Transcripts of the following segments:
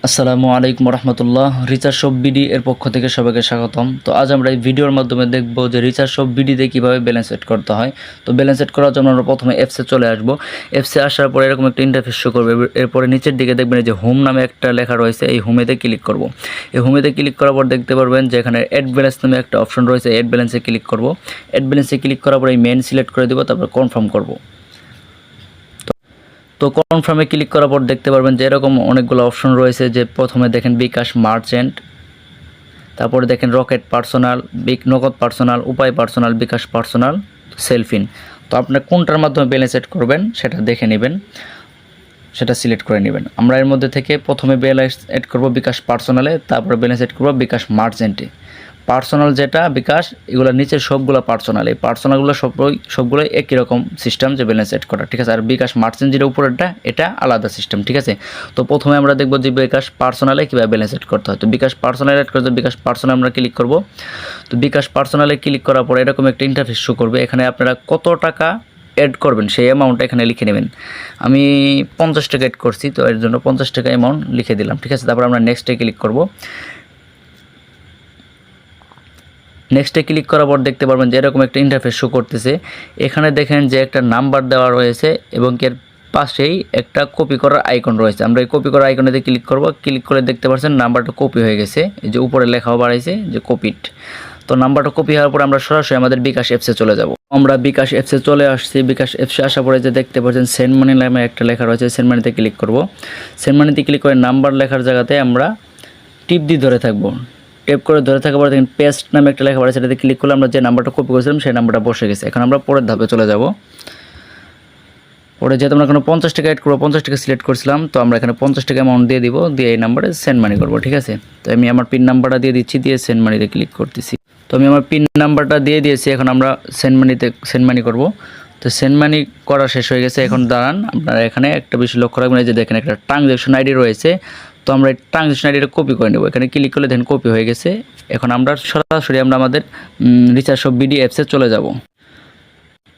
আসসালামু আলাইকুম রহমতুল্লাহ। Recharge shop BD এর পক্ষ থেকে সবাইকে স্বাগতম। তো আজ আমরা এই ভিডিওর মাধ্যমে দেখব যে রিচার্জ শপ বিডিতে কীভাবে ব্যালেন্স সেট করতে হয়। তো ব্যালেন্স সেট করার জন্য আমরা প্রথমে অ্যাপসে চলে আসব। অ্যাপসে আসার পরে এরকম একটা ইন্টারফেস শো করবে। এরপরে নিচের দিকে দেখবেন যে হোম নামে একটা লেখা রয়েছে, এই হোমেতে ক্লিক করব। এই হোমেতে ক্লিক করার পর দেখতে পারবেন যে এখানে অ্যাড ব্যালেন্স নামে একটা অপশন রয়েছে, অ্যাড ব্যালেন্সে ক্লিক করব। অ্যাড ব্যালেন্সে ক্লিক করার পরে এই মেন সিলেক্ট করে দেবো, তারপর কনফার্ম করব। তো কনফার্মে ক্লিক করার পর দেখতে পারবেন যে এরকম অনেকগুলো অপশন রয়েছে, যে প্রথমে দেখেন বিকাশ মার্চেন্ট, তারপরে দেখেন রকেট পার্সোনাল, নগদ পার্সোনাল, উপায় পার্সোনাল, বিকাশ পার্সোনাল, সেলফিন। তো আপনি কোনটার মাধ্যমে ব্যালেন্স সেট করবেন সেটা দেখে নেবেন, সেটা সিলেক্ট করে নেবেন। আমরা এর মধ্যে থেকে প্রথমে ব্যালেন্স এড করব বিকাশ পার্সোনালে, তারপরে ব্যালেন্স এড করব বিকাশ মার্চেন্টে। পার্সোনাল যেটা বিকাশ, এগুলো নিচের সবগুলো পার্সোনাল, এই পার্সোনালগুলো সবগুলোই একই রকম সিস্টেম যে ব্যালেন্স এড করা, ঠিক আছে। আর বিকাশ মার্চেন্ট যেটা উপরেরটা, এটা আলাদা সিস্টেম, ঠিক আছে। তো প্রথমে আমরা দেখব যে বিকাশ পার্সোনালে কীভাবে ব্যালেন্স এড করতে হয়। তো বিকাশ পার্সোনাল এড করতে বিকাশ পার্সোনাল আমরা ক্লিক করব। তো বিকাশ পার্সোনালে ক্লিক করার পরে এরকম একটা ইন্টারফেস শো করবে। এখানে আপনারা কত টাকা অ্যাড করবেন সেই অ্যামাউন্টটা এখানে লিখে নেবেন। আমি 50 টাকা অ্যাড করছি, তো এর জন্য 50 টাকা অ্যামাউন্ট লিখে দিলাম, ঠিক আছে। তারপর আমরা নেক্সটে ক্লিক করব। নেক্সটে ক্লিক করার পর দেখতে পারবেন যে এরকম একটা ইন্টারফেস শো করতেছে। এখানে দেখেন যে একটা নাম্বার দেওয়া রয়েছে এবং এর পাশেই একটা কপি করার আইকন রয়েছে। আমরা এই কপি করার আইকনেতে ক্লিক করব। ক্লিক করে দেখতে পাচ্ছেন নাম্বারটা কপি হয়ে গেছে, এই যে উপরে লেখাও বাড়াইছে যে কপিড। তো নাম্বারটা কপি হওয়ার পর আমরা সরাসরি আমাদের বিকাশ অ্যাপসে চলে যাব। আমরা বিকাশ অ্যাপসে চলে আসছি। বিকাশ অ্যাপসে আসার পরে যে দেখতে পাচ্ছেন সেন্ড মানি নামে একটা লেখা রয়েছে, সেন্ড মানিতে ক্লিক করব। সেন্ড মানিতে ক্লিক করে নাম্বার লেখার জায়গাতে আমরা টিপ দিয়ে ধরে থাকবো। টেপ করে ধরে থাকার পরে দেখেন পেস্ট নামে একটা লেখা পড়ে, সেটাতে ক্লিক করলে আমরা যে নাম্বারটা কপি করেছিলাম সেই নাম্বারটা বসে গেছে। এখন আমরা পরের ধাপে চলে যাব। পরে যেহেতু আমরা এখানে 50 টাকা অ্যাড করবো, 50 টাকা সিলেক্ট করছিলাম, তো আমরা এখানে 50 টাকা অ্যামাউন্ট দিয়ে দিব, দিয়ে এই নাম্বারে সেন্ড মানি করবো, ঠিক আছে। তো আমি আমার পিন নাম্বারটা দিয়ে দিচ্ছি, দিয়ে সেন্ড মানিতে ক্লিক করতেছি। তো আমি আমার পিন নাম্বারটা দিয়ে দিয়েছি, এখন আমরা সেন্ড মানি করব। তো সেন্ড মানি করা শেষ হয়ে গেছে। এখন দাঁড়ান, আপনারা এখানে একটা বিষয় লক্ষ্য রাখবেন, যে দেখেন একটা ট্রানজ্যাকশন আইডি রয়েছে। তো আমরা এই ট্রানজ্যাকশন আইডিটা কপি করে নেব। এখানে ক্লিক করলে দেখেন কপি হয়ে গেছে। এখন আমরা সরাসরি আমাদের রিচার্জ শপ বিডি অ্যাপসে চলে যাব।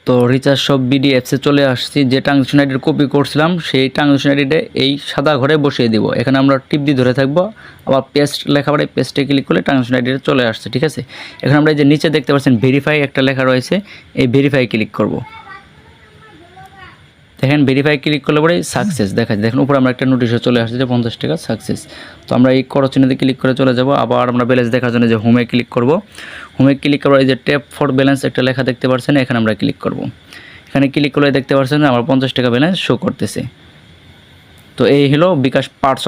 তো রিচার্জ শপ বিডি অ্যাপসে চলে আসছি। যে ট্রানজ্যাকশন আইডির কপি করছিলাম সেই ট্রানজ্যাকশন আইডিটা এই সাদা ঘরে বসিয়ে দিব। এখানে আমরা টিপ দিয়ে ধরে থাকবো, আবার পেস্ট লেখা পড়ে পেস্টে ক্লিক করলে ট্রানজ্যাকশন আইডিটা চলে আসছে, ঠিক আছে। এখন আমরা এই যে নিচে দেখতে পাচ্ছেন ভেরিফাই একটা লেখা রয়েছে, এই ভেরিফাই ক্লিক করব। দেখেন ভেরিফাই ক্লিক করলে পরে সাকসেস দেখা যায়। দেখেন উপরে আমরা একটা নোটিশে চলে আসছে যে 50 টাকা সাকসেস। তো আমরা এই করচিহ্নতে ক্লিক করে চলে যাব। আবার আমরা ব্যালেন্স দেখার জন্য যে হোমে ক্লিক করব। হোমে ক্লিক করার এই যে ট্যাপ ফর ব্যালেন্স একটা লেখা দেখতে পাচ্ছেন, এখানে আমরা ক্লিক করব। এখানে ক্লিক করলে দেখতে পাচ্ছেন আমার 50 টাকা ব্যালেন্স শো করতেছে। তো এই হলো বিকাশ পার্সোনাল